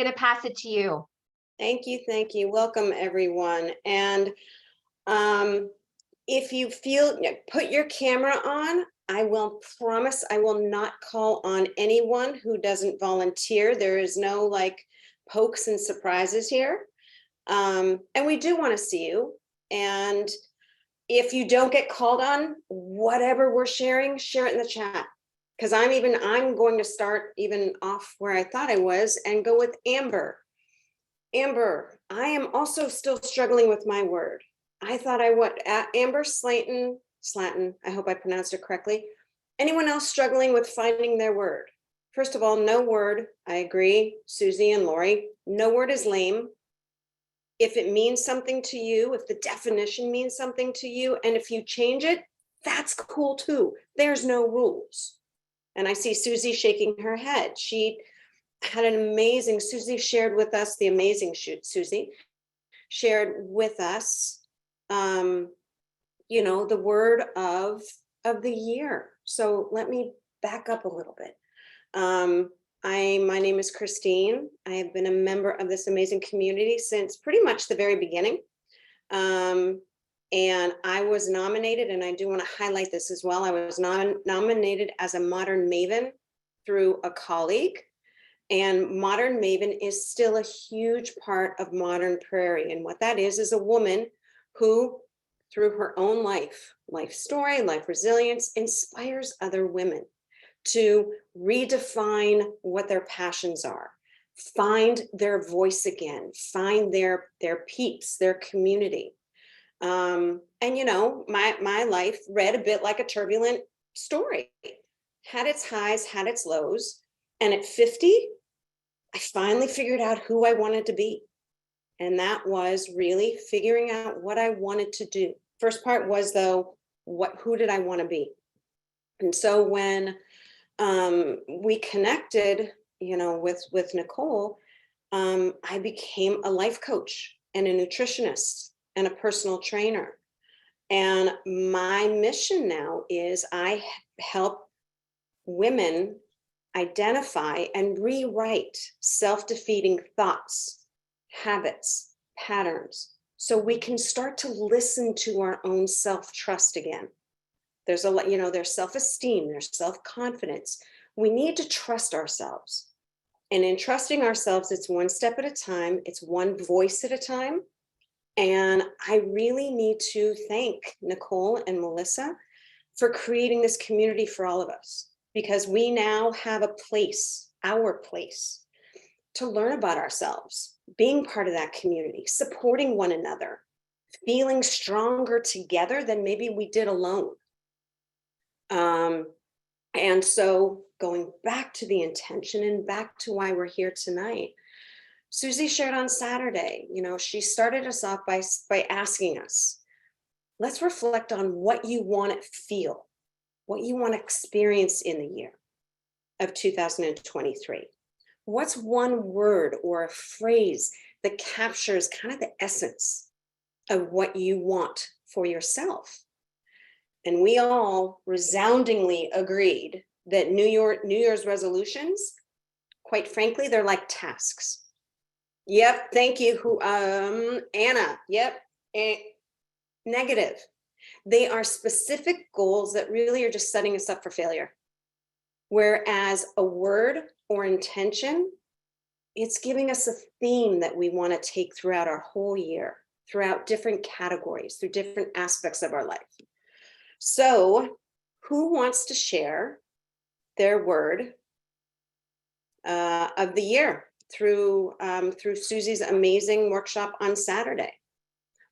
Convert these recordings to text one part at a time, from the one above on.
going to pass it to you. Thank you. Thank you. Welcome, everyone. And if you feel, put your camera on. I will promise I will not call on anyone who doesn't volunteer. There is no like pokes and surprises here. And we do want to see you. And if you don't get called on, whatever we're sharing, share it in the chat. Because I'm going to start even off where I thought I was and go with Amber. Amber, I am also still struggling with my word. I thought I would. Amber Slatton, I hope I pronounced it correctly. Anyone else struggling with finding their word? First of all, no word. I agree, Susie and Lori. No word is lame. If it means something to you, if the definition means something to you, and if you change it, that's cool too. There's no rules. And I see Susie shaking her head. She had an amazing, Susie shared with us, the amazing Susie shared with us, the word of the year. So let me back up a little bit. My name is Christine. I have been a member of this amazing community since pretty much the very beginning. And I was nominated, and I do want to highlight this as well. I was nominated as a Modern Maven through a colleague. And Modern Maven is still a huge part of Modern Prairie. And what that is a woman who, through her own life story, life resilience, inspires other women to redefine what their passions are, find their voice again, find their peeps, their community. My life read a bit like a turbulent story, had its highs, had its lows. And at 50, I finally figured out who I wanted to be. And that was really figuring out what I wanted to do. First part was though, who did I want to be? And so when we connected, with Nicole, I became a life coach and a nutritionist and a personal trainer. And my mission now is I help women identify and rewrite self-defeating thoughts, habits, patterns, so we can start to listen to our own self-trust again. There's there's self-esteem, there's self-confidence. We need to trust ourselves. And in trusting ourselves, it's one step at a time, it's one voice at a time. And I really need to thank Nicole and Melissa for creating this community for all of us, because we now have a place, our place, to learn about ourselves, being part of that community, supporting one another, feeling stronger together than maybe we did alone. And so going back to the intention and back to why we're here tonight, Susie shared on Saturday, she started us off by asking us, let's reflect on what you want to feel, what you want to experience in the year of 2023. What's one word or a phrase that captures kind of the essence of what you want for yourself? And we all resoundingly agreed that New Year's resolutions, quite frankly, they're like tasks. Yep, thank you, Anna. Yep, negative. They are specific goals that really are just setting us up for failure. Whereas a word or intention, it's giving us a theme that we want to take throughout our whole year, throughout different categories, through different aspects of our life. So who wants to share their word of the year through Susie's amazing workshop on Saturday?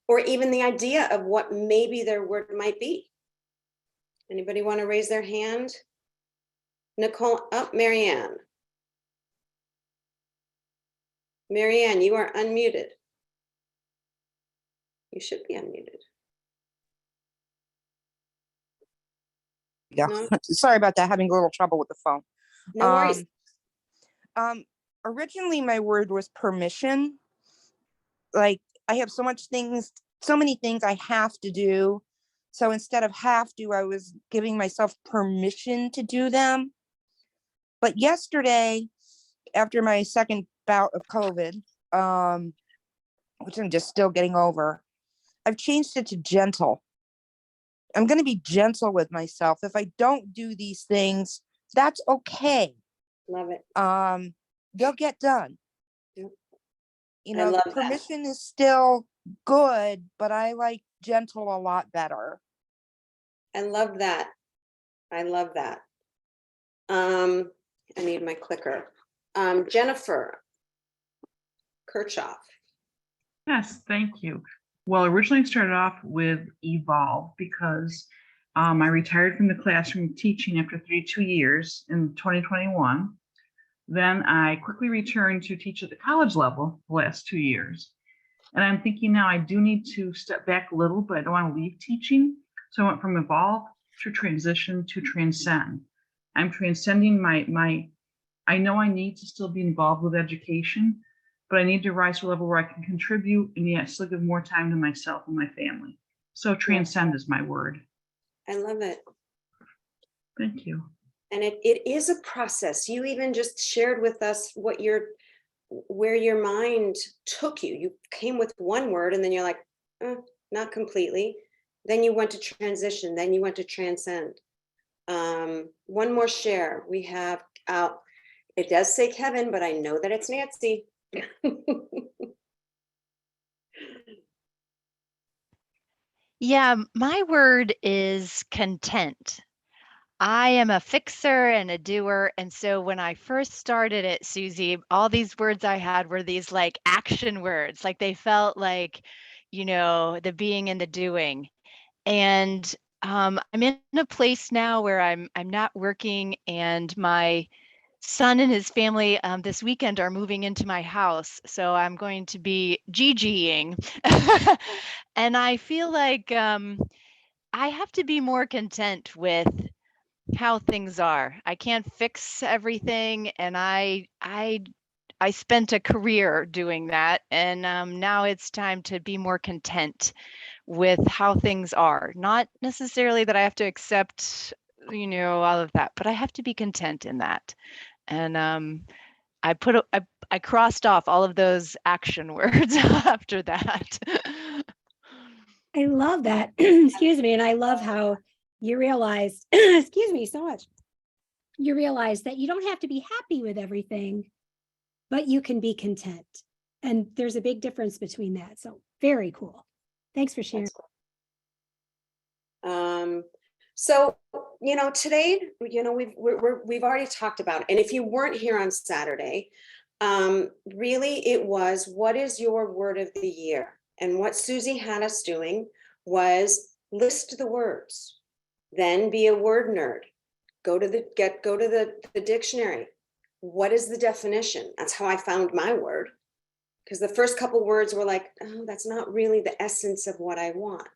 Or even the idea of what maybe their word might be. Anybody want to raise their hand? Nicole, Marianne. Marianne, you are unmuted. You should be unmuted. Yeah, No? Sorry about that. Having a little trouble with the phone. No worries. Originally my word was permission. Like I have so many things I have to do. So instead of have to, I was giving myself permission to do them. But yesterday, after my second bout of COVID, which I'm just still getting over. I've changed it to gentle. I'm going to be gentle with myself. If I don't do these things, that's okay. Love it. They'll get done. Yep. You I know, love that. permission is still good, but I like gentle a lot better. I love that. I love that. I need my clicker. Jennifer Kirchhoff. Yes, thank you. Well, originally I started off with evolve because I retired from the classroom teaching after 32 years in 2021. Then I quickly returned to teach at the college level the last 2 years. And I'm thinking now I do need to step back a little, but I don't want to leave teaching. So I went from evolve to transition to transcend. I'm transcending I know I need to still be involved with education, but I need to rise to a level where I can contribute and yet still give more time to myself and my family. So transcend is my word. I love it. Thank you. And it is a process. You even just shared with us where your mind took you. You came with one word and then you're like, not completely. Then you went to transition. Then you went to transcend. One more share. We have out. It does say Kevin, but I know that it's Nancy. Yeah, my word is content. I am a fixer and a doer. And so when I first started it, Susie, all these words I had were these like action words, like they felt like, the being and the doing. And I'm in a place now where I'm not working, and my son and his family this weekend are moving into my house. So I'm going to be GGing. And I feel like I have to be more content with how things are. I can't fix everything, and I spent a career doing that, and now it's time to be more content with how things are. Not necessarily that I have to accept, all of that, but I have to be content in that. And I crossed off all of those action words after that. I love that. Excuse me. And I love how you realized, excuse me so much. You realize that you don't have to be happy with everything, but you can be content. And there's a big difference between that. So very cool. Thanks for sharing. So, today, we've already talked about it. And if you weren't here on Saturday, really it was, what is your word of the year? And what Susie had us doing was list the words, then be a word nerd. Go to the dictionary. What is the definition? That's how I found my word. Because the first couple words were like, oh, that's not really the essence of what I want.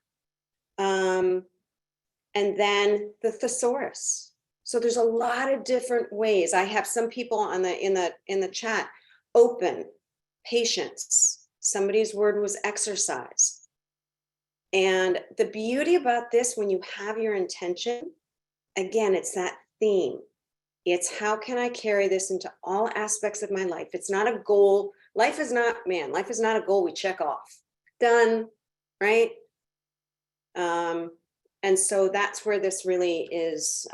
And then the thesaurus. So there's a lot of different ways. I have some people in the chat, open, patience. Somebody's word was exercise. And the beauty about this, when you have your intention, again, it's that theme. It's how can I carry this into all aspects of my life? It's not a goal. Life is not a goal we check off. Done, right? And so that's where this really is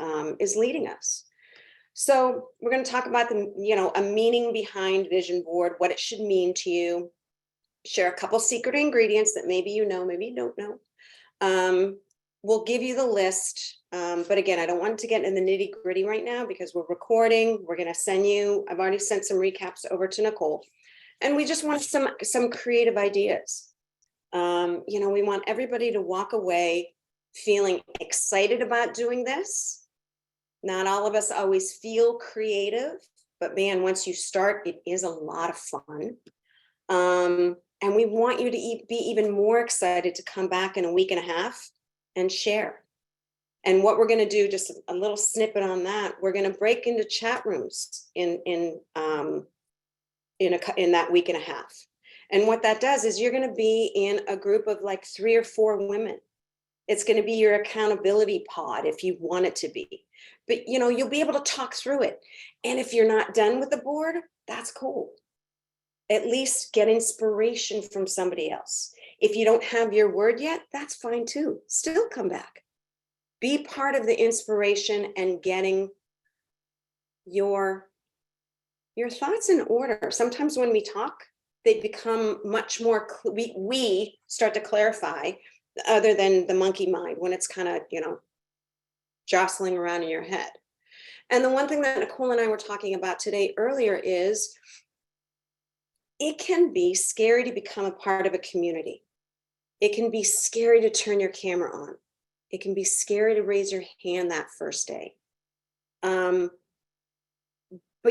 leading us. So we're going to talk about a meaning behind vision board, what it should mean to you. Share a couple secret ingredients that maybe you know, maybe you don't know. We'll give you the list. But again, I don't want to get in the nitty gritty right now because we're recording. We're going to send you, I've already sent some recaps over to Nicole. And we just want some creative ideas. We want everybody to walk away feeling excited about doing this. Not all of us always feel creative, but man, once you start, it is a lot of fun. And we want you to be even more excited to come back in a week and a half and share. And what we're going to do, just a little snippet on that, we're going to break into chat rooms in that week and a half. And what that does is you're going to be in a group of like 3 or 4 women. It's going to be your accountability pod if you want it to be. But you'll be able to talk through it. And if you're not done with the board, that's cool. at least get inspiration from somebody else. If you don't have your word yet, that's fine too. Still come back. Be part of the inspiration and getting your thoughts in order. Sometimes when we talk, they become much more, we start to clarify, other than the monkey mind when it's kind of, jostling around in your head. And the one thing that Nicole and I were talking about today earlier is it can be scary to become a part of a community. It can be scary to turn your camera on. It can be scary to raise your hand that first day. But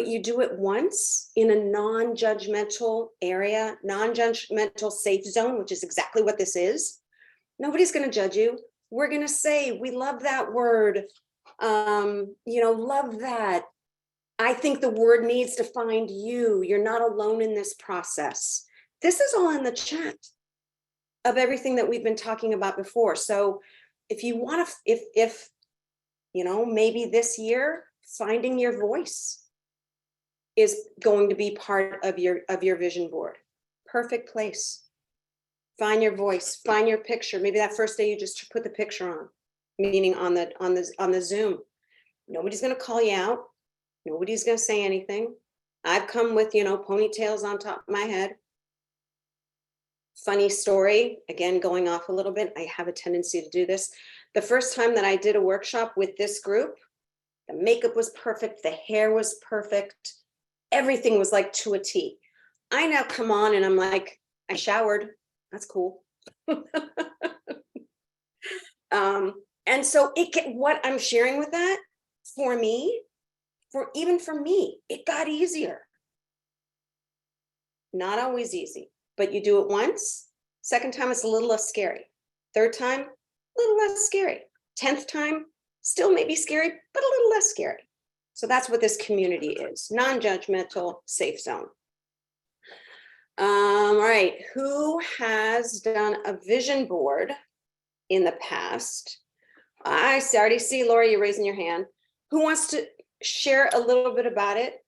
you do it once in a non-judgmental area, non-judgmental safe zone, which is exactly what this is. Nobody's going to judge you. We're going to say, we love that word. Love that. I think the word needs to find you. You're not alone in this process. This is all in the chat of everything that we've been talking about before. So if you want to, if maybe this year, finding your voice is going to be part of your vision board. Perfect place. Find your voice, find your picture. Maybe that first day you just put the picture on, meaning on the Zoom. Nobody's going to call you out. Nobody's going to say anything. I've come with, ponytails on top of my head. Funny story, again, going off a little bit. I have a tendency to do this. The first time that I did a workshop with this group, the makeup was perfect. The hair was perfect. Everything was like to a T. I now come on and I'm like, I showered. That's cool. And so what I'm sharing with that, for me, it got easier. Not always easy, but you do it once. Second time, it's a little less scary. Third time, a little less scary. 10th time, still maybe scary, but a little less scary. So that's what this community is. Non-judgmental, safe zone. All right, who has done a vision board in the past? I already see, Laura, you're raising your hand. Who wants to share a little bit about it?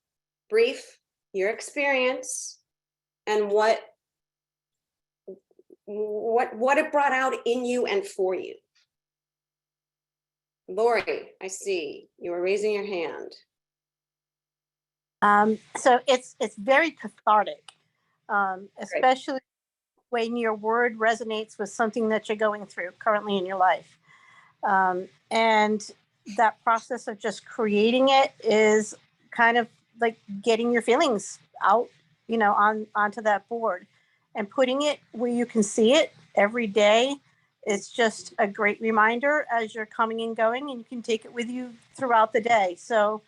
Brief, your experience, and what it brought out in you and for you. Lori, I see you were raising your hand. So it's very cathartic, especially when your word resonates with something that you're going through currently in your life. And that process of just creating it is kind of like getting your feelings out, onto that board and putting it where you can see it every day. It's just a great reminder as you're coming and going, and you can take it with you throughout the day. So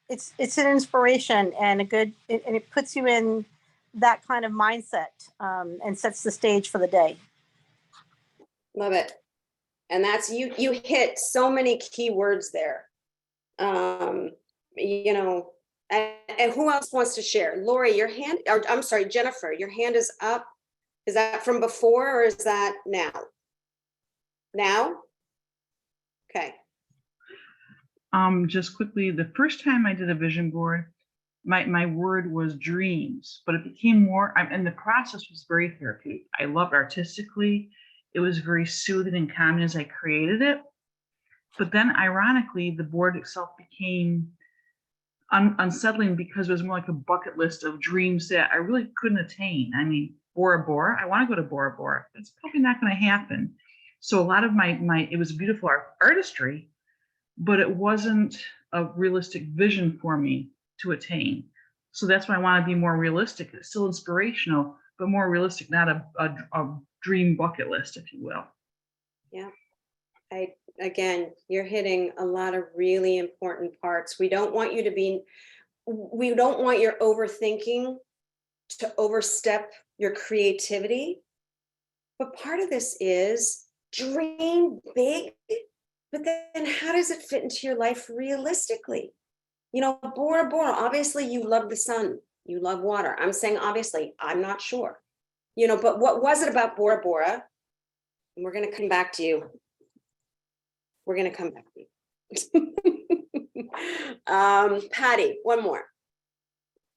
it's an inspiration and and it puts you in that kind of mindset and sets the stage for the day. Love it. And that's, you hit so many key words there. And who else wants to share? Lori, your hand, or I'm sorry, Jennifer, your hand is up. Is that from before or is that now? Now? Okay. Just quickly, the first time I did a vision board, my word was dreams, but it became more, and the process was very therapeutic. I loved artistically. It was very soothing and calming as I created it. But then ironically, the board itself became unsettling because it was more like a bucket list of dreams that I really couldn't attain. I mean, Bora Bora, I want to go to Bora Bora. That's probably not going to happen. So a lot of it was beautiful artistry, but it wasn't a realistic vision for me to attain. So that's why I want to be more realistic. It's still inspirational, but more realistic, not a dream bucket list, if you will. Yeah. Again, you're hitting a lot of really important parts. We don't want your overthinking to overstep your creativity. But part of this is dream big, but then how does it fit into your life realistically? Bora Bora, obviously you love the sun, you love water. I'm saying obviously, I'm not sure. But what was it about Bora Bora? And we're going to come back to you. We're going to come back to you. Patty, one more.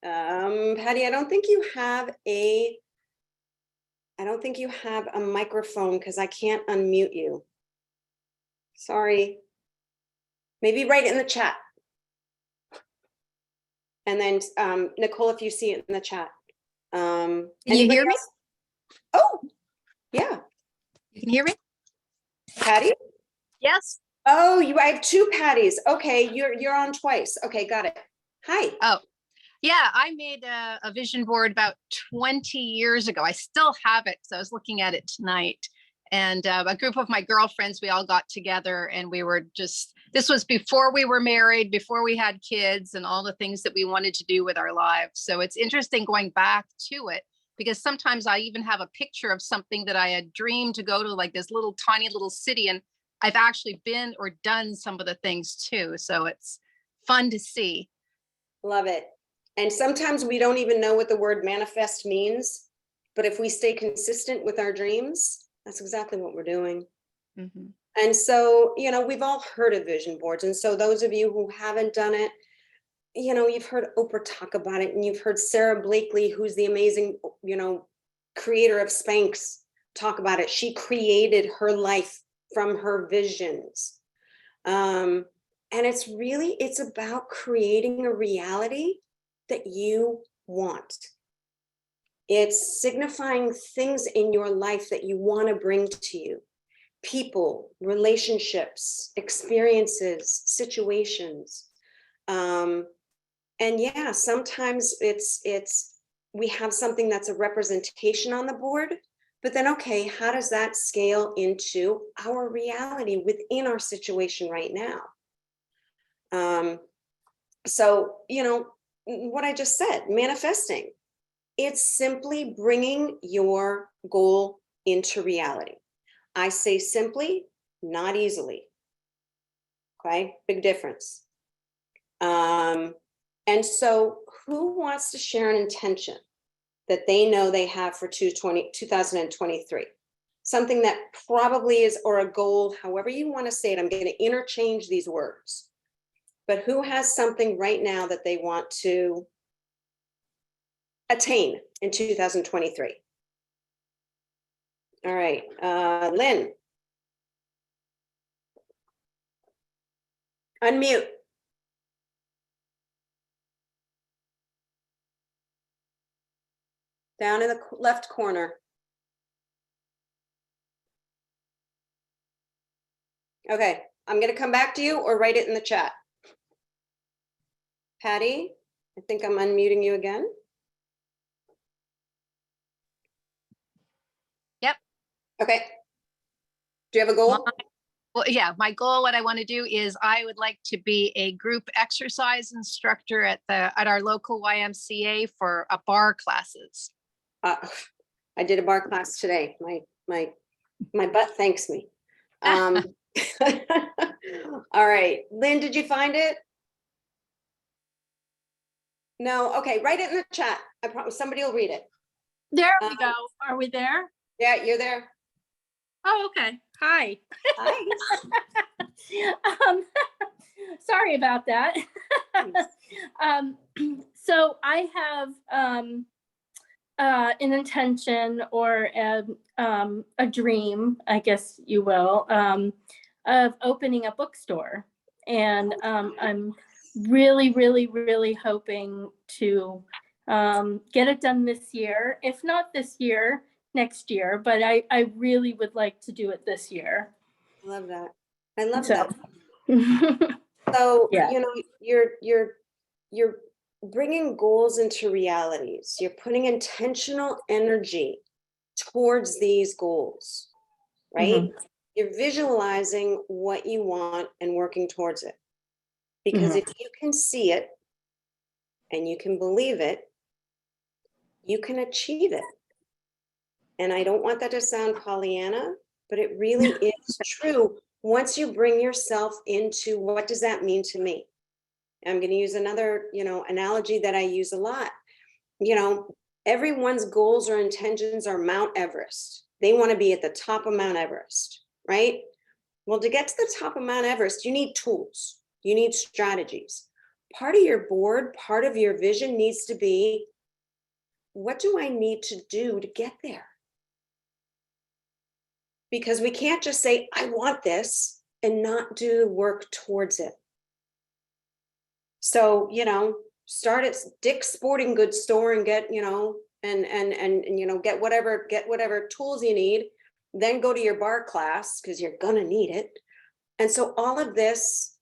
Patty, I don't think you have a microphone because I can't unmute you. Sorry. Maybe write it in the chat. And then Nicole, if you see it in the chat. Can you hear me? Oh, yeah. You can hear me? Patty? Yes. Oh, I have two Patties. Okay, you're on twice. Okay, got it. Hi. Oh, yeah. I made a vision board about 20 years ago. I still have it, so I was looking at it tonight. And a group of my girlfriends, we all got together and we were this was before we were married, before we had kids and all the things that we wanted to do with our lives. So it's interesting going back to it because sometimes I even have a picture of something that I had dreamed to go to, like this little tiny little city. And I've actually been or done some of the things too. So it's fun to see. Love it. And sometimes we don't even know what the word manifest means, but if we stay consistent with our dreams, that's exactly what we're doing. Mm-hmm. And so, we've all heard of vision boards. And so those of you who haven't done it, you've heard Oprah talk about it, and you've heard Sarah Blakely, who's the amazing, creator of Spanx, talk about it. She created her life from her visions. And it's about creating a reality that you want. It's signifying things in your life that you want to bring to you. People, relationships, experiences, situations. And yeah, sometimes we have something that's a representation on the board, but then, okay, how does that scale into our reality within our situation right now? So, what I just said, manifesting, it's simply bringing your goal into reality. I say simply, not easily. Okay, big difference. And so who wants to share an intention that they know they have for 2023? Something that probably is, or a goal, however you want to say it. I'm going to interchange these words. But who has something right now that they want to attain in 2023? All right, Lynn. Unmute. Down in the left corner. Okay, I'm going to come back to you or write it in the chat. Patty, I think I'm unmuting you again. Yep. Okay. Do you have a goal? Well, yeah, my goal, what I want to do is I would like to be a group exercise instructor at our local YMCA for bar classes. I did a bar class today. My butt thanks me. All right, Lynn, did you find it? No. Okay, write it in the chat. I promise somebody will read it. There we go. Are we there? Yeah, you're there. Oh, okay. Hi. Hi. Sorry about that. So I have an intention or a dream, I guess you will, of opening a bookstore. And I'm really, really, really hoping to get it done this year. If not this year, next year, but I really would like to do it this year. I love that. I love So. that. So, Yeah. you're bringing goals into realities. You're putting intentional energy towards these goals, right? Mm-hmm. You're visualizing what you want and working towards it. Because if you can see it and you can believe it, you can achieve it. And I don't want that to sound Pollyanna, but it really is true. Once you bring yourself into what does that mean to me? I'm going to use another, analogy that I use a lot. Everyone's goals or intentions are Mount Everest. They want to be at the top of Mount Everest, right? Well, to get to the top of Mount Everest, you need tools, you need strategies. part of your board, part of your vision needs to be, what do I need to do to get there? Because we can't just say, I want this, and not do the work towards it. So, start at Dick's Sporting Goods store and get, and get whatever tools you need, then go to your bar class because you're gonna need it. And so all of this,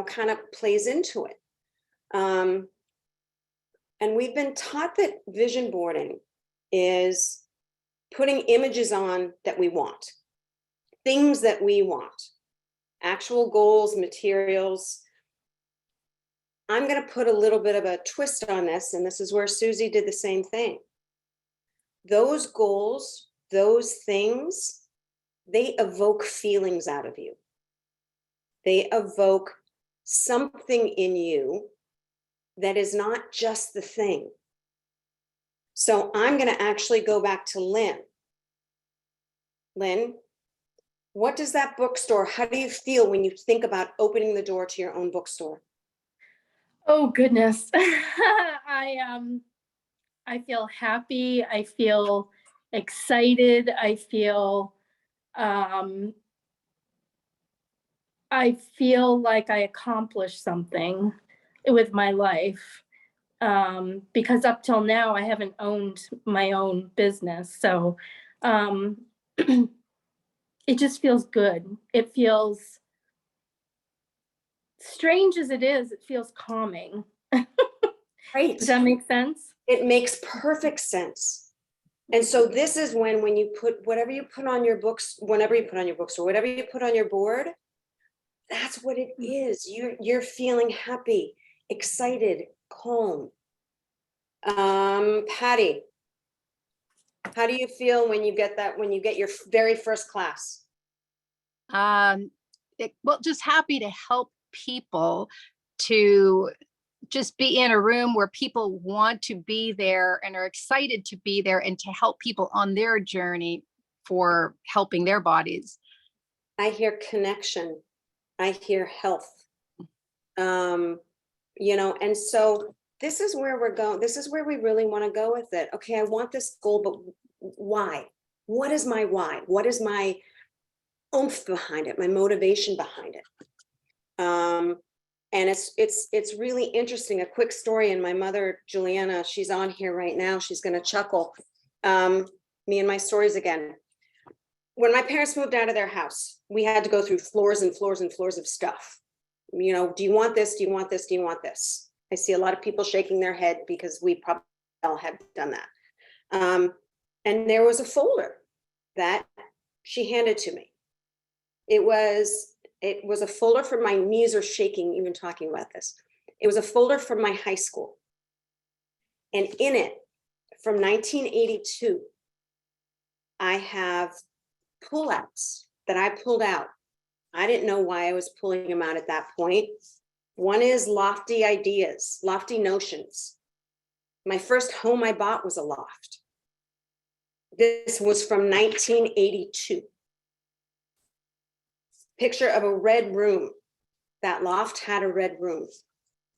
kind of plays into it. And we've been taught that vision boarding is putting images on that we want, things that we want, actual goals, materials. I'm going to put a little bit of a twist on this, and this is where Susie did the same thing. Those goals, those things, they evoke feelings out of you. They evoke something in you that is not just the thing. So I'm going to actually go back to Lynn. Lynn, what does that bookstore, how do you feel when you think about opening the door to your own bookstore? Oh goodness. I feel happy. I feel excited. I feel like I accomplished something with my life. Because up till now I haven't owned my own business. So it just feels good. It feels, strange as it is, it feels calming. Right. Does that make sense? It makes perfect sense. And so this is when you put whatever you put on your books, whenever you put on your books or whatever you put on your board, that's what it is. You're feeling happy, excited, calm. Patty, how do you feel when you get that, when you get your very first class? Well, just happy to help people, to just be in a room where people want to be there and are excited to be there, and to help people on their journey for helping their bodies. I hear connection. I hear health. And so this is where we're going. This is where we really want to go with it. Okay, I want this goal, but why? What is my why? What is my oomph behind it? My motivation behind it? And it's really interesting. A quick story. And my mother, Juliana, she's on here right now. She's going to chuckle. Me and my stories again. When my parents moved out of their house, we had to go through floors and floors and floors of stuff. Do you want this? Do you want this? Do you want this? I see a lot of people shaking their head because we probably all had done that. And there was a folder that she handed to me. It was a folder for, my knees are shaking even talking about this. It was a folder from my high school. And in it, from 1982, I have pullouts that I pulled out. I didn't know why I was pulling them out at that point. One is lofty ideas, lofty notions. My first home I bought was a loft. This was from 1982. Picture of a red room. That loft had a red room.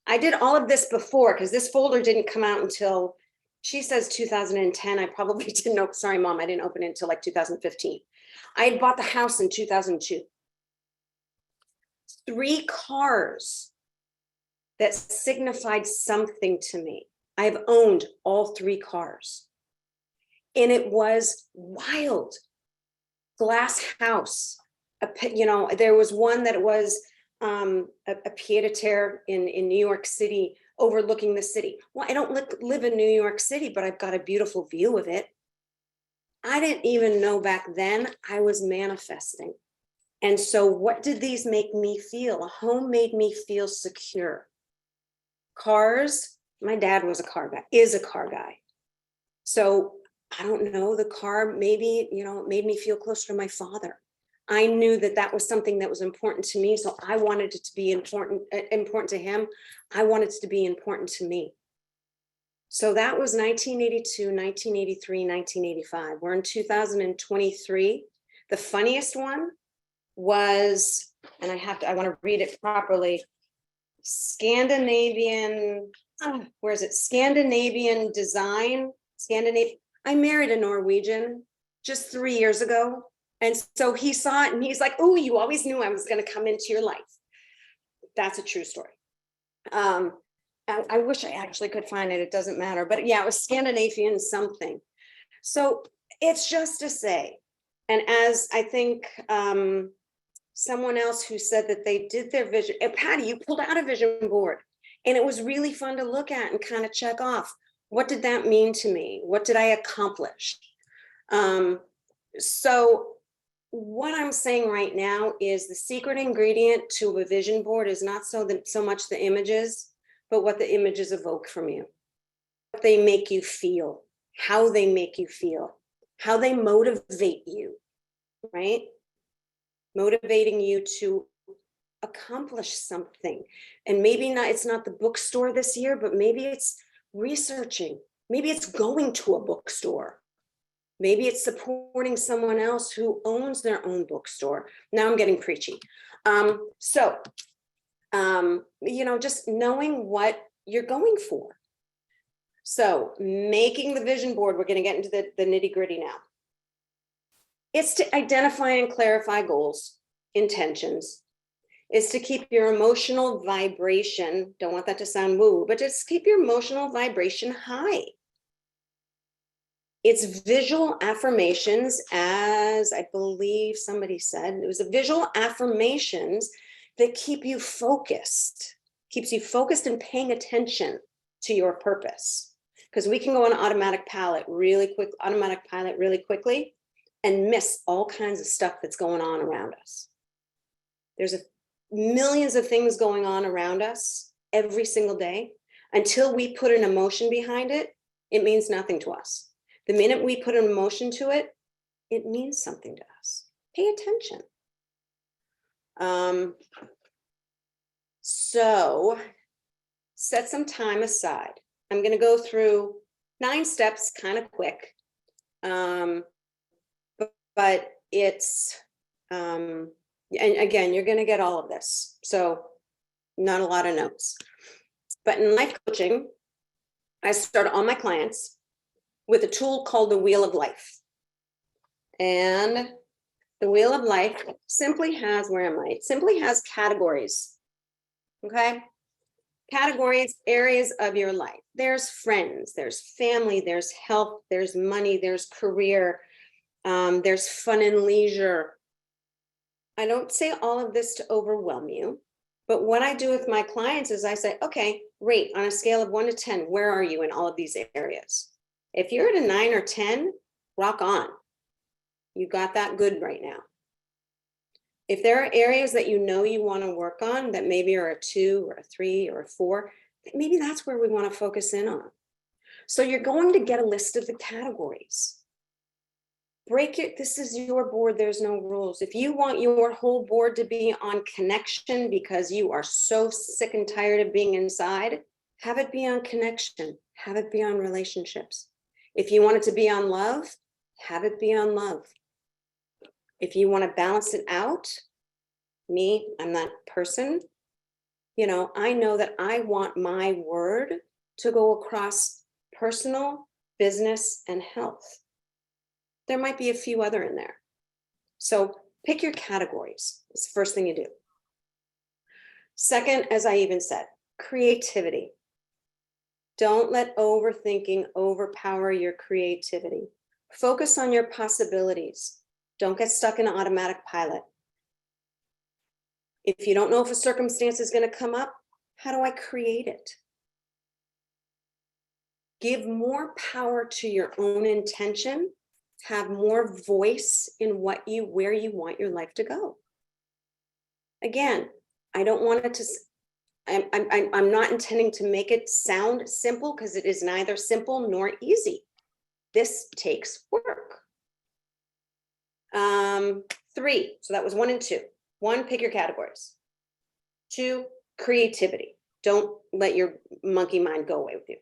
I did all of this before, because this folder didn't come out until, she says 2010. I probably didn't know. Sorry, Mom, I didn't open it until like 2015. I had bought the house in 2002. 3 cars that signified something to me. I have owned all 3 cars. And it was wild. Glass house. There was one that was a pied-à-terre in New York City, overlooking the city. Well, I don't live in New York City, but I've got a beautiful view of it. I didn't even know back then I was manifesting. And so what did these make me feel? A home made me feel secure. Cars, my dad was a car guy, is a car guy. So I don't know, the car maybe, made me feel closer to my father. I knew that that was something that was important to me. So I wanted it to be important to him. I wanted it to be important to me. So that was 1982, 1983, 1985. We're in 2023. The funniest one was, and I want to read it properly. Scandinavian, where is it? Scandinavian design, I married a Norwegian just 3 years ago. And so he saw it and he's like, oh, you always knew I was going to come into your life. That's a true story. I wish I actually could find it. It doesn't matter. But yeah, it was Scandinavian something. So it's just to say, and as I think someone else who said that they did their vision, and Patty, you pulled out a vision board and it was really fun to look at and kind of check off. What did that mean to me? What did I accomplish? So what I'm saying right now is the secret ingredient to a vision board is not so much the images, but what the images evoke from you, what they make you feel, how they make you feel, how they motivate you, right? Motivating you to accomplish something. And maybe not, it's not the bookstore this year, but maybe it's researching. Maybe it's going to a bookstore. Maybe it's supporting someone else who owns their own bookstore. Now I'm getting preachy. Just knowing what you're going for. So making the vision board, we're going to get into the nitty gritty now. It's to identify and clarify goals, intentions. It's to keep your emotional vibration, don't want that to sound woo, but just keep your emotional vibration high. It's visual affirmations, as I believe somebody said, it was the visual affirmations that keep you focused, keeps you focused and paying attention to your purpose. Because we can go on automatic pilot really quickly and miss all kinds of stuff that's going on around us. There's millions of things going on around us every single day. Until we put an emotion behind it, it means nothing to us. The minute we put an emotion to it, it means something to us. Pay attention. So set some time aside. I'm going to go through 9 steps kind of quick. But it's, and again, you're going to get all of this. So not a lot of notes. But in life coaching, I start all my clients with a tool called the Wheel of Life. And the Wheel of Life simply has, where am I? It simply has categories. Okay? Categories, areas of your life. There's friends, there's family, there's health, there's money, there's career, there's fun and leisure. I don't say all of this to overwhelm you, but what I do with my clients is I say, okay, rate on a scale of 1 to 10, where are you in all of these areas? If you're at a 9 or 10, rock on. You got that good right now. If there are areas that you know you want to work on that maybe are a 2 or a 3 or a 4, maybe that's where we want to focus in on. So you're going to get a list of the categories. Break it. This is your board. There's no rules. If you want your whole board to be on connection because you are so sick and tired of being inside, have it be on connection. Have it be on relationships. If you want it to be on love, have it be on love. If you want to balance it out, I'm that person. I know that I want my word to go across personal, business, and health. There might be a few other in there. So pick your categories. It's the first thing you do. Second, as I even said, creativity. Don't let overthinking overpower your creativity. Focus on your possibilities. Don't get stuck in an automatic pilot. If you don't know if a circumstance is going to come up, how do I create it? Give more power to your own intention. Have more voice in where you want your life to go. Again, I don't want it to, I'm not intending to make it sound simple because it is neither simple nor easy. This takes work. 3, so that was 1 and 2. 1, pick your categories. 2, creativity. Don't let your monkey mind go away with you.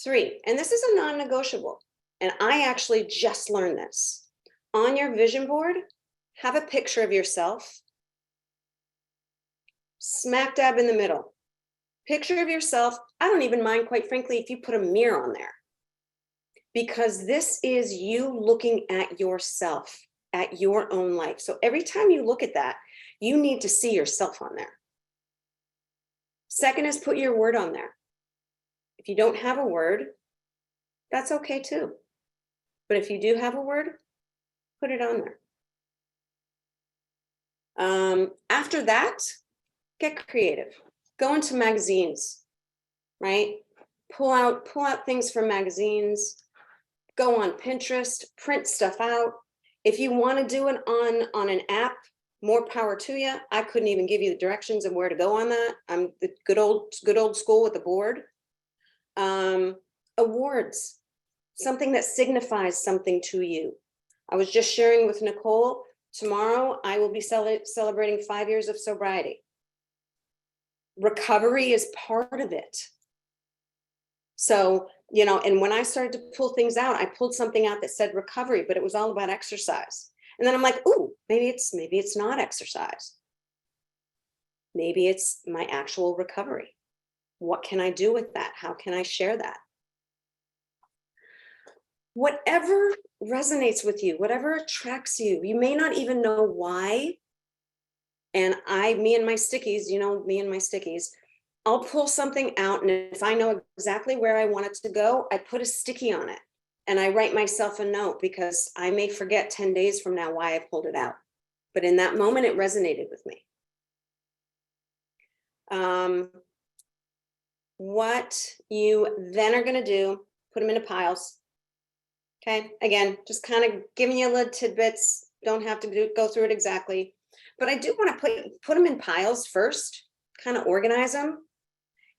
3, and this is a non-negotiable, and I actually just learned this. On your vision board, have a picture of yourself smack dab in the middle. Picture of yourself. I don't even mind, quite frankly, if you put a mirror on there, because this is you looking at yourself, at your own life. So every time you look at that, you need to see yourself on there. Second is put your word on there. If you don't have a word, that's okay too. But if you do have a word, put it on there. After that, get creative. Go into magazines, right? Pull out things from magazines. Go on Pinterest, print stuff out. If you want to do it on an app, more power to you. I couldn't even give you the directions of where to go on that. I'm the good old school with the board. Awards, something that signifies something to you. I was just sharing with Nicole, tomorrow I will be celebrating 5 years of sobriety. Recovery is part of it. So, you know, and when I started to pull things out, I pulled something out that said recovery, but it was all about exercise. And then I'm like, ooh, maybe it's not exercise. Maybe it's my actual recovery. What can I do with that? How can I share that? Whatever resonates with you, whatever attracts you, you may not even know why. And me and my stickies, you know, me and my stickies, I'll pull something out, and if I know exactly where I want it to go, I put a sticky on it and I write myself a note, because I may forget 10 days from now why I pulled it out. But in that moment, it resonated with me. What you then are going to do, put them into piles. Okay, again, just kind of giving you little tidbits. Don't have to go through it exactly. But I do want to put them in piles first, kind of organize them.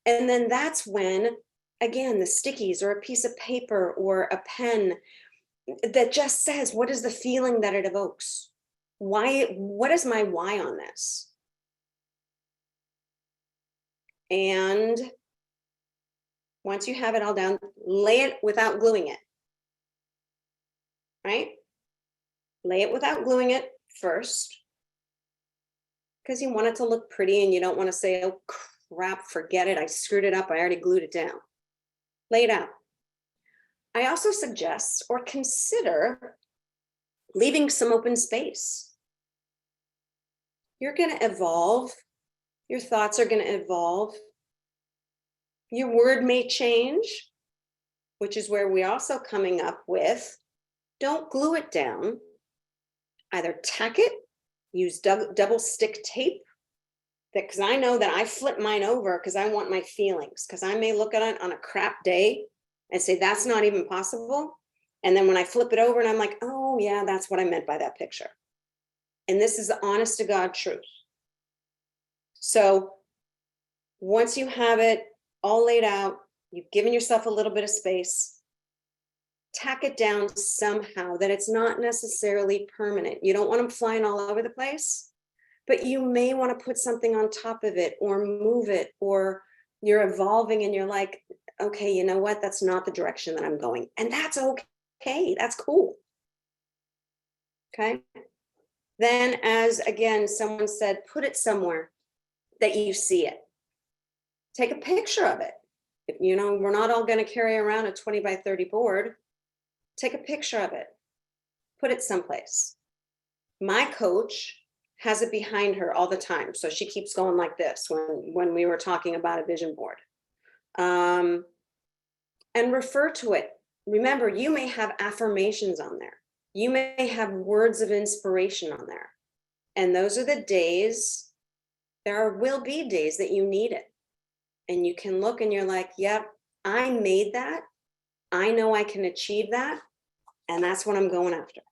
And then that's when, again, the stickies or a piece of paper or a pen that just says, what is the feeling that it evokes? Why? What is my why on this? And once you have it all down, lay it without gluing it, right? Lay it without gluing it first, because you want it to look pretty and you don't want to say, oh crap, forget it, I screwed it up, I already glued it down. Lay it out. I also suggest or consider leaving some open space. You're going to evolve. Your thoughts are going to evolve. Your word may change, which is where we're also coming up with, don't glue it down. Either tack it, use double stick tape, because I know that I flip mine over because I want my feelings, because I may look at it on a crap day and say, that's not even possible. And then when I flip it over and I'm like, oh yeah, that's what I meant by that picture. And this is the honest to God truth. So once you have it all laid out, you've given yourself a little bit of space, tack it down somehow that it's not necessarily permanent. You don't want them flying all over the place, but you may want to put something on top of it or move it, or you're evolving and you're like, okay, you know what? That's not the direction that I'm going. And that's okay. That's cool. Okay. Then, as again, someone said, put it somewhere that you see it. Take a picture of it. If, you know, we're not all going to carry around a 20 by 30 board. Take a picture of it. Put it someplace. My coach has it behind her all the time. So she keeps going like this when we were talking about a vision board. And refer to it. Remember, you may have affirmations on there. You may have words of inspiration on there. And those are the days, there will be days that you need it. And you can look and you're like, yep, I made that. I know I can achieve that. And that's what I'm going after.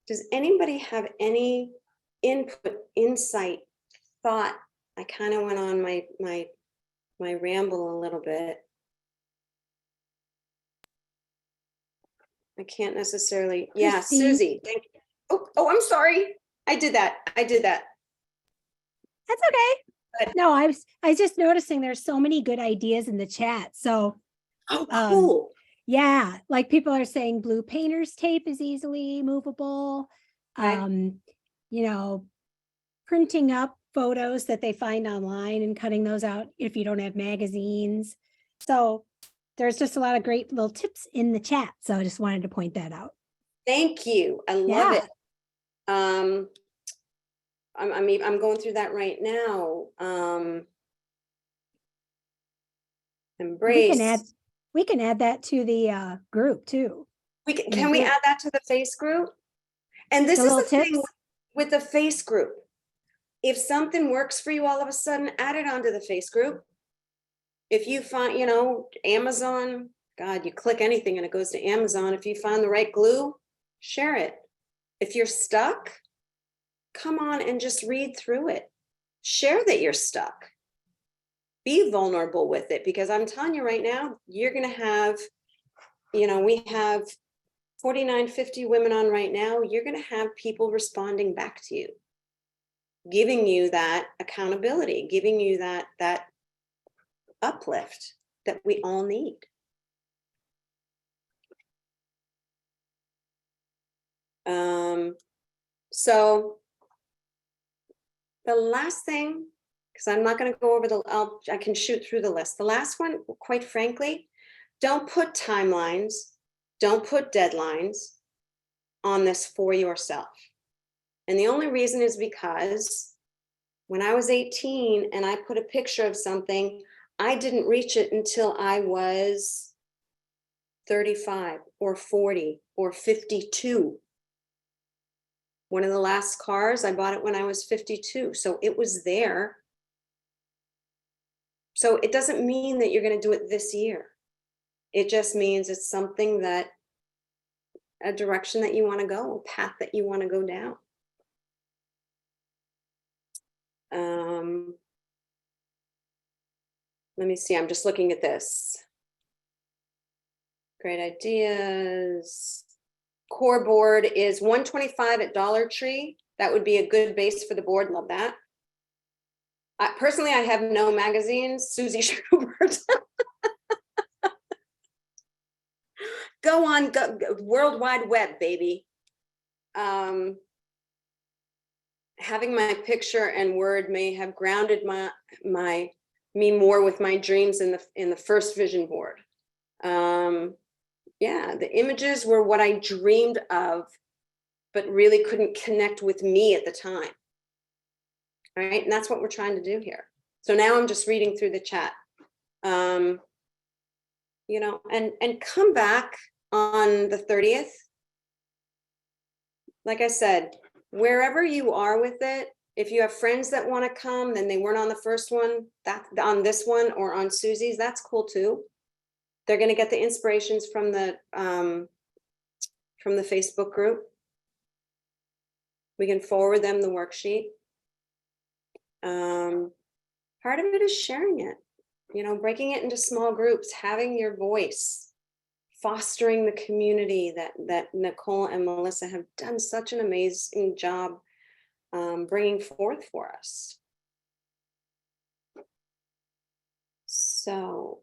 Does anybody have any input, insight, thought? I kind of went on my ramble a little bit. I can't necessarily. Yeah, Christine. Susie. Thank you. Oh, I'm sorry. I did that. That's okay. But- No, I was just noticing there's so many good ideas in the chat. So Oh, cool. yeah, like people are saying blue painter's tape is easily movable. Okay. You know, printing up photos that they find online and cutting those out if you don't have magazines. So there's just a lot of great little tips in the chat. So I just wanted to point that out. Thank you. I love Yeah. it. I'm going through that right now. Embrace. We can add that to the group too. Can we add that to the face group? And this The is the little thing tips? with the face group. If something works for you all of a sudden, add it onto the face group. If you find, Amazon, God, you click anything and it goes to Amazon. If you find the right glue, share it. If you're stuck, come on and just read through it. Share that you're stuck. Be vulnerable with it, because I'm telling you right now, you're going to have, we have 49, 50 women on right now. You're going to have people responding back to you, giving you that accountability, giving you that uplift that we all need. So the last thing, because I'm not going to go over I can shoot through the list. The last one, quite frankly, don't put timelines, don't put deadlines on this for yourself. And the only reason is because when I was 18 and I put a picture of something, I didn't reach it until I was 35 or 40 or 52. One of the last cars, I bought it when I was 52. So it was there. So it doesn't mean that you're going to do it this year. It just means it's something that, a direction that you want to go, a path that you want to go down. Let me see, I'm just looking at this. Great ideas. Core board is $125 at Dollar Tree. That would be a good base for the board. Love that. Personally, I have no magazines. Susie Schubert. Go World Wide Web, baby. Having my picture and word may have grounded me more with my dreams in the first vision board. Yeah, the images were what I dreamed of, but really couldn't connect with me at the time. All right, and that's what we're trying to do here. So now I'm just reading through the chat. And come back on the 30th. Like I said, wherever you are with it, if you have friends that want to come, then they weren't on the first one, on this one or on Susie's, that's cool too. They're going to get the inspirations from the Facebook group. We can forward them the worksheet. Part of it is sharing it, breaking it into small groups, having your voice, fostering the community that Nicole and Melissa have done such an amazing job bringing forth for us. So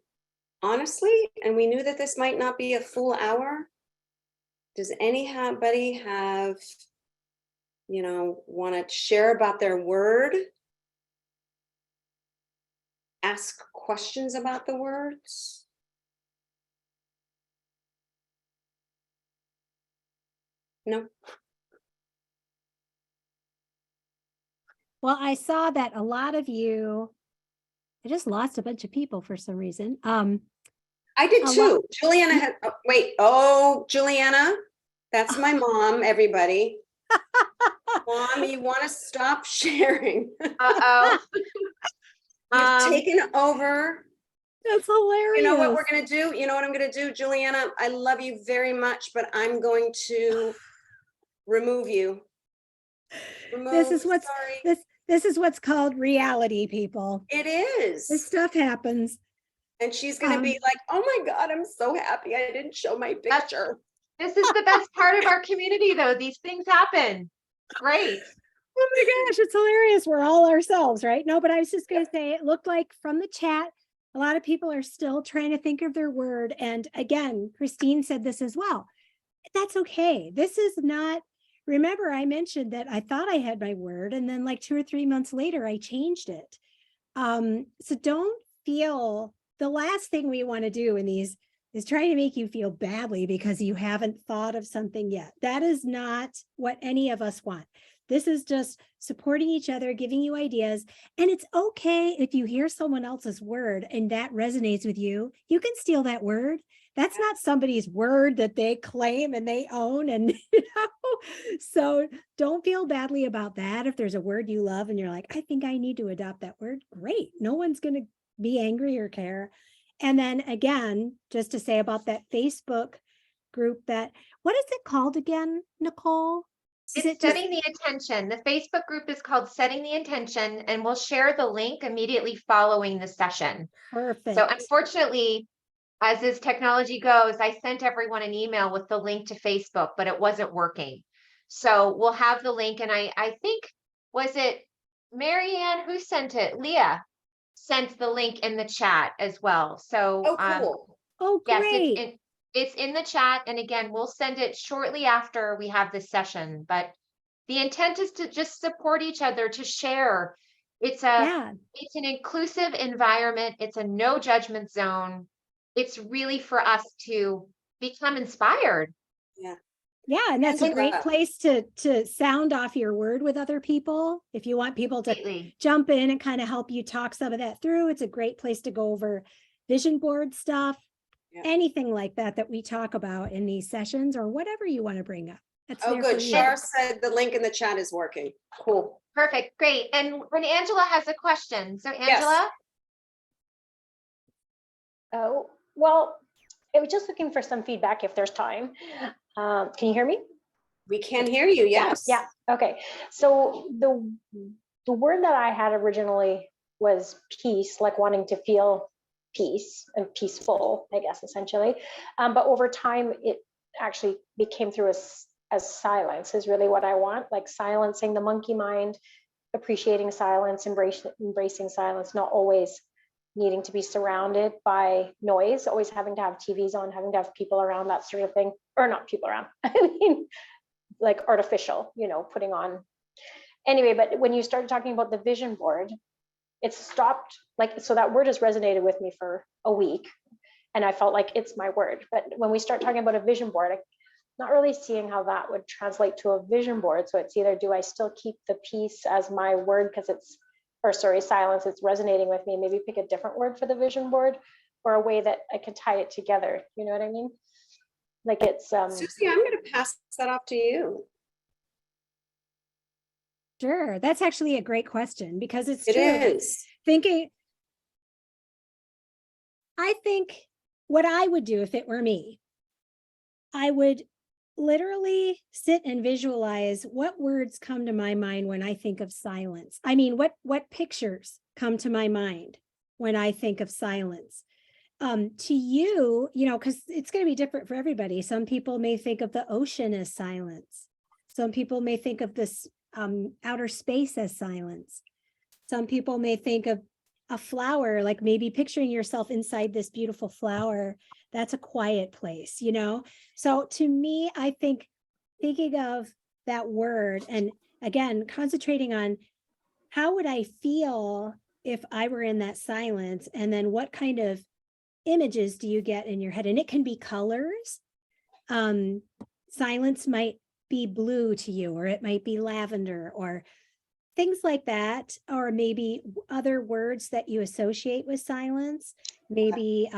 honestly, and we knew that this might not be a full hour. Does anybody have, want to share about their word? Ask questions about the words? No? Well, I saw that a lot of you, I just lost a bunch of people for some reason. I did too. Juliana had, Juliana, that's my mom, everybody. Mom, you want to stop sharing. Uh-oh. You've taken over. That's hilarious. You know what we're going to do? You know what I'm going to do, Juliana? I love you very much, but I'm going to remove you. This is what's called reality, people. It is. This stuff happens. And she's going to be like, oh my God, I'm so happy I didn't show my picture. This is the best part of our community, though. These things happen. Great. Oh my gosh, it's hilarious. We're all ourselves, right? No, but I was just going to say, it looked like from the chat, a lot of people are still trying to think of their word. And again, Christine said this as well. That's okay. This is not, remember I mentioned that I thought I had my word, and then like 2 or 3 months later, I changed it. So don't feel, the last thing we want to do in these is trying to make you feel badly because you haven't thought of something yet. That is not what any of us want. This is just supporting each other, giving you ideas. And it's okay if you hear someone else's word and that resonates with you, you can steal that word. That's not somebody's word that they claim and they own. And, so don't feel badly about that. If there's a word you love and you're like, I think I need to adopt that word, great. No one's going to be angry or care. And then again, just to say about that Facebook group, that, what is it called again, Nicole? It's setting the intention. The Facebook group is called Setting the Intention, and we'll share the link immediately following the session. Perfect. So unfortunately, as this technology goes, I sent everyone an email with the link to Facebook, but it wasn't working. So we'll have the link. And I think, was it Marianne who sent it? Leah sent the link in the chat as well. So cool. Oh, great. yes, it's in the chat. And again, we'll send it shortly after we have this session. But the intent is to just support each other, to share. It's an inclusive environment. It's a no judgment zone. It's really for us to become inspired. Yeah, and that's a great place to sound off your word with other people. If you want people to jump in and kind of help you talk some of that through, it's a great place to go over vision board stuff, anything like that we talk about in these sessions, or whatever you want to bring up. That's good. Shar said the link in the chat is working. Cool. Perfect. Great. And Angela has a question. So Angela? Oh, well, I was just looking for some feedback if there's time. Can you hear me? We can hear you, yes. Yeah, okay. So the word that I had originally was peace, like wanting to feel peace and peaceful, I guess, essentially. But over time, it actually became through as silence is really what I want, like silencing the monkey mind, appreciating silence, embracing silence, not always needing to be surrounded by noise, always having to have TVs on, having to have people around, that sort of thing, or not people around, I mean, like artificial, putting on. Anyway, but when you started talking about the vision board, it stopped, so that word has resonated with me for a week, and I felt like it's my word. But when we start talking about a vision board, I'm not really seeing how that would translate to a vision board. So it's either, do I still keep the peace as my word because silence, it's resonating with me, maybe pick a different word for the vision board, or a way that I can tie it together. You know what I mean? Like it's Susie, I'm going to pass that off to you. Sure. That's actually a great question, because it's true. It is. I think what I would do if it were me, I would literally sit and visualize what words come to my mind when I think of silence. I mean, what pictures come to my mind when I think of silence? To you, because it's going to be different for everybody. Some people may think of the ocean as silence. Some people may think of this outer space as silence. Some people may think of a flower, like maybe picturing yourself inside this beautiful flower. That's a quiet place, So to me, I think thinking of that word, and again, concentrating on how would I feel if I were in that silence, and then what kind of images do you get in your head? And it can be colors. Silence might be blue to you, or it might be lavender, or things like that, or maybe other words that you associate with silence, maybe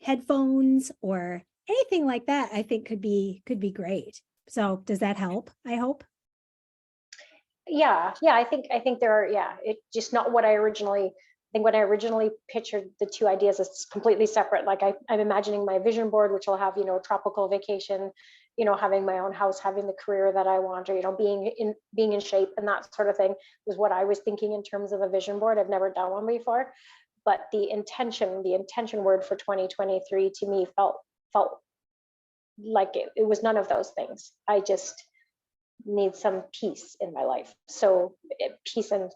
headphones or anything like that. I think could be great. So does that help? I hope. Yeah. I think there are. Yeah, it's just not what I originally. I think when I originally pictured the two ideas, it's completely separate. Like I'm imagining my vision board, which will have a tropical vacation, having my own house, having the career that I want, or being in shape and that sort of thing was what I was thinking in terms of a vision board. I've never done one before, but the intention word for 2023 to me felt like it was none of those things. I just need some peace in my life. So peace and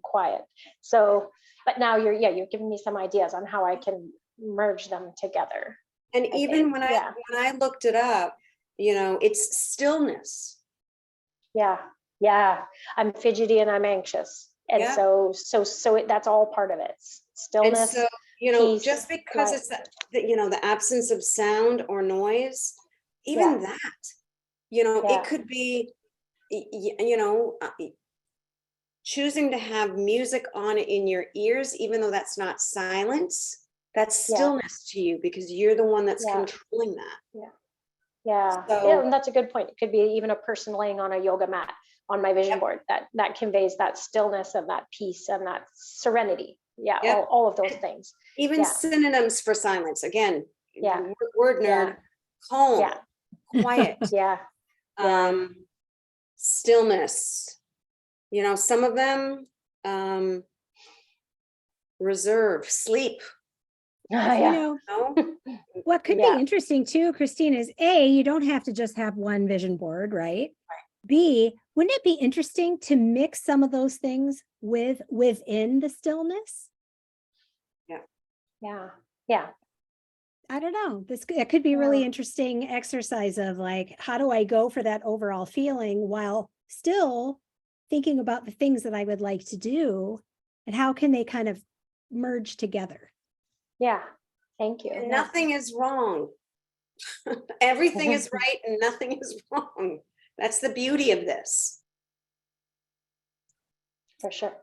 quiet. So, but now you're giving me some ideas on how I can merge them together. And even when I looked it up, it's stillness. Yeah. Yeah. I'm fidgety and I'm anxious. And Yeah. that's all part of it. And Stillness. so, you know, peace, just because quiet. it's the, you know, the absence of sound or noise, even that, you know, Yeah. it could be, you know, choosing to have music on in your ears, even though that's not silence, that's stillness to you because you're the one that's controlling that. Yeah. Yeah. So, And that's a good point. It could be even a person laying on a yoga mat on my vision board that conveys that stillness and that peace and that serenity. Yeah. All of those things. even synonyms for silence, again, word nerd, calm, quiet, stillness, you know, some of them, reserve, sleep. You know, what could be interesting too, Christine, is A, you don't have to just have one vision board, right? B, wouldn't it be interesting to mix some of those things within the stillness? Yeah. I don't know. It could be really interesting exercise of like, how do I go for that overall feeling while still thinking about the things that I would like to do, and how can they kind of merge together? Yeah. Thank you. And nothing is wrong. Everything is right and nothing is wrong. That's the beauty of this. For sure.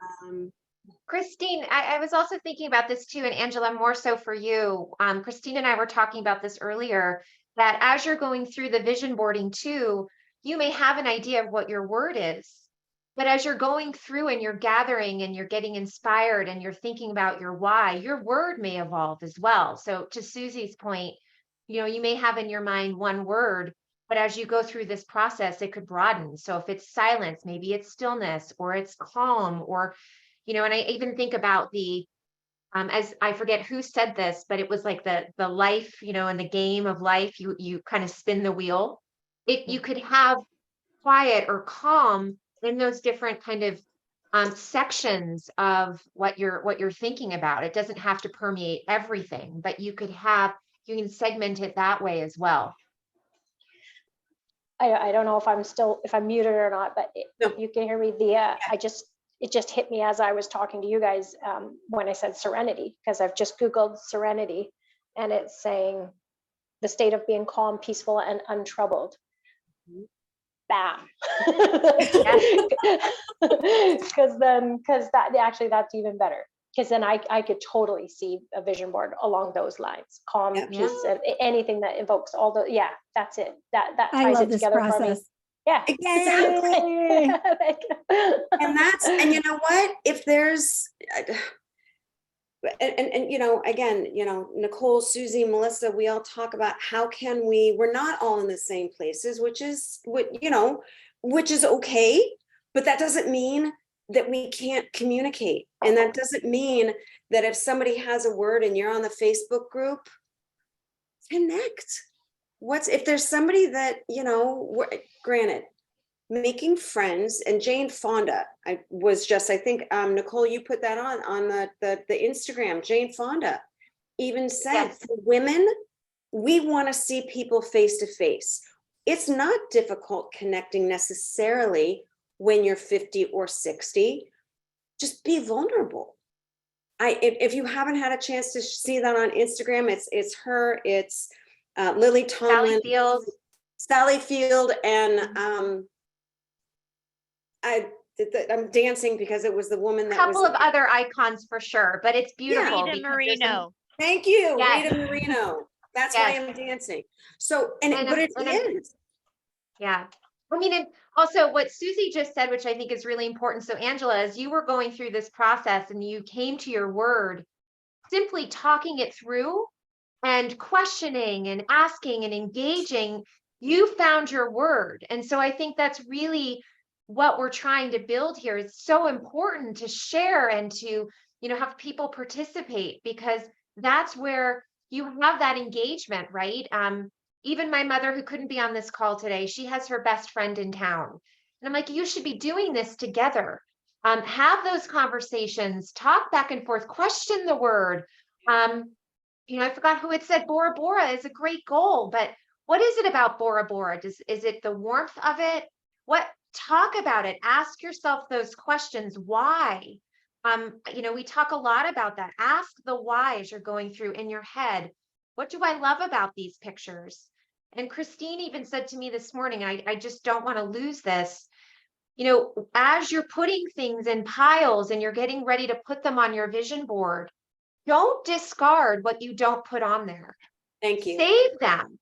Christine, I was also thinking about this too, and Angela, more so for you. Christine and I were talking about this earlier, that as you're going through the vision boarding too, you may have an idea of what your word is, but as you're going through and you're gathering and you're getting inspired and you're thinking about your why, your word may evolve as well. So to Susie's point, you know, you may have in your mind one word, but as you go through this process, it could broaden. So if it's silence, maybe it's stillness, or it's calm, or, you know, and I even think about the, as I forget who said this, but it was like the life, you know, in the game of life, you kind of spin the wheel. You could have quiet or calm in those different kind of sections of what you're thinking about. It doesn't have to permeate everything, but you can segment it that way as well. I don't know if I'm muted or not, but if you can hear me, it just hit me as I was talking to you guys when I said serenity, because I've just Googled serenity and it's saying the state of being calm, peaceful, and untroubled. Bam. Because that's even better. Because then I could totally see a vision board along those lines. Calm, peace, and anything that invokes all the, that's it. That ties it together for me. Yeah, exactly. And you know what? If there's, and you know, again, you know, Nicole, Susie, Melissa, we all talk about how can we're not all in the same places, which is okay, but that doesn't mean that we can't communicate. And that doesn't mean that if somebody has a word and you're on the Facebook group, connect. If there's somebody that, you know, granted, making friends, and Jane Fonda, I think, Nicole, you put that on the Instagram. Jane Fonda even said, for women, we want to see people face to face. It's not difficult connecting necessarily when you're 50 or 60. Just be vulnerable. If you haven't had a chance to see that on Instagram, it's her, it's Lily Tomlin, Sally Field, and I'm dancing because it was the woman that couple of other icons for sure, but it's beautiful. Rita Moreno. Thank you, Rita Moreno. That's why I'm dancing. So, but it is. Yeah. I mean, and also what Susie just said, which I think is really important. So Angela, as you were going through this process and you came to your word, simply talking it through and questioning and asking and engaging, you found your word. And so I think that's really what we're trying to build here. It's so important to share and to, you know, have people participate, because that's where you have that engagement, right? Even my mother, who couldn't be on this call today, she has her best friend in town. And I'm like, you should be doing this together. Have those conversations, talk back and forth, question the word. You know, I forgot who it said, Bora Bora is a great goal, but what is it about Bora Bora? Is it the warmth of it? talk about it. Ask yourself those questions. Why? We talk a lot about that. Ask the why as you're going through in your head. What do I love about these pictures? And Christine even said to me this morning, I just don't want to lose this. As you're putting things in piles and you're getting ready to put them on your vision board, don't discard what you don't put on there. Thank you. Save them,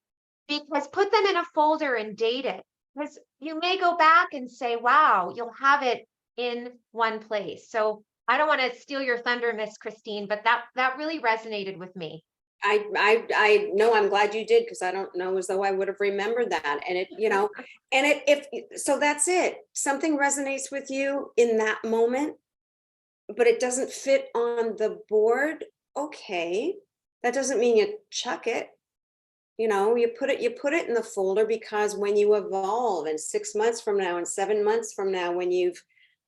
because put them in a folder and date it. Because you may go back and say, wow, you'll have it in one place. So I don't want to steal your thunder, Miss Christine, but that really resonated with me. I know, I'm glad you did, because I don't know as though I would have remembered that. And so that's it. Something resonates with you in that moment, but it doesn't fit on the board. Okay. That doesn't mean you chuck it. You put it in the folder, because when you evolve, and 6 months from now and 7 months from now, when you've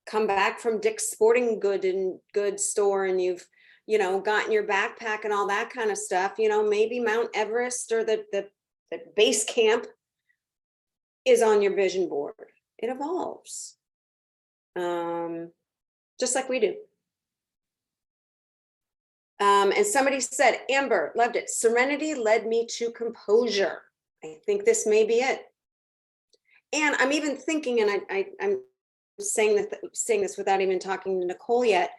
come back from Dick's Sporting Goods store and you've gotten your backpack and all that kind of stuff, maybe Mount Everest or the base camp is on your vision board. It evolves. Just like we do. And somebody said, Amber, loved it. Serenity led me to composure. I think this may be it. And I'm even thinking, and I'm saying this without even talking to Nicole yet.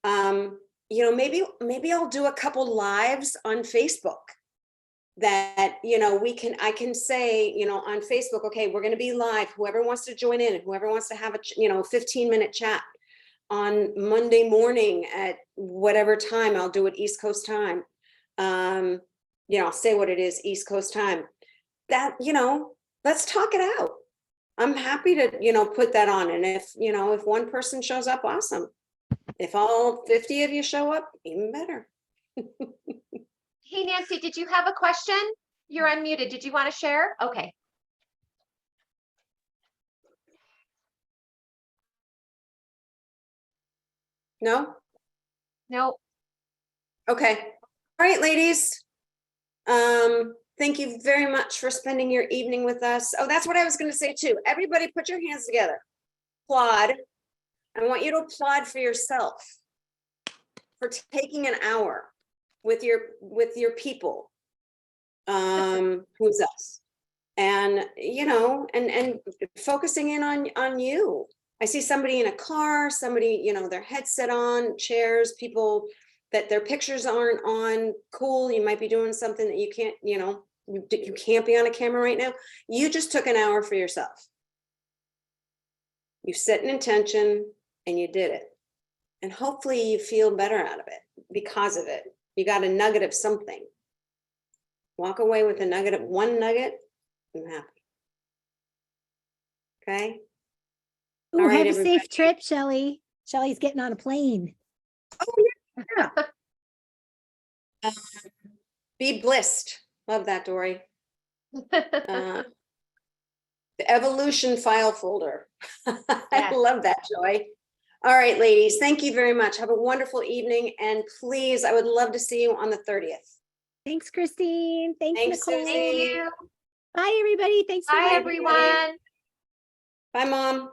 Maybe I'll do a couple lives on Facebook that, I can say, on Facebook, okay, we're going to be live. Whoever wants to join in and whoever wants to have a 15-minute chat on Monday morning at whatever time. I'll do it East Coast time. I'll say what it is, East Coast time. That, let's talk it out. I'm happy to, put that on. And if one person shows up, awesome. If all 50 of you show up, even better. Hey, Nancy, did you have a question? You're unmuted. Did you want to share? Okay. No? No. Okay. All right, ladies. Thank you very much for spending your evening with us. Oh, that's what I was going to say too. Everybody put your hands together. Applaud. I want you to applaud for yourself for taking an hour with your people. Who's us? And and focusing in on you. I see somebody in a car, somebody, their headset on, chairs, people that their pictures aren't on. Cool. You might be doing something that you can't, you can't be on a camera right now. You just took an hour for yourself. You set an intention and you did it. And hopefully you feel better out of it because of it. You got a nugget of something. Walk away with a nugget of one nugget. I'm happy. Okay. Ooh, All right, have a everybody. safe trip, Shelley. Shelley's getting on a plane. Oh, yeah. Be blissed. Love that, Dory. The evolution file folder. I love that, Joy. All right, ladies, thank you very much. Have a wonderful evening. And please, I would love to see you on the 30th. Thanks, Christine. Thanks, Nicole. Susie. Thank you. Bye, everybody. Thanks for Bye, having me. everyone. Bye, Mom.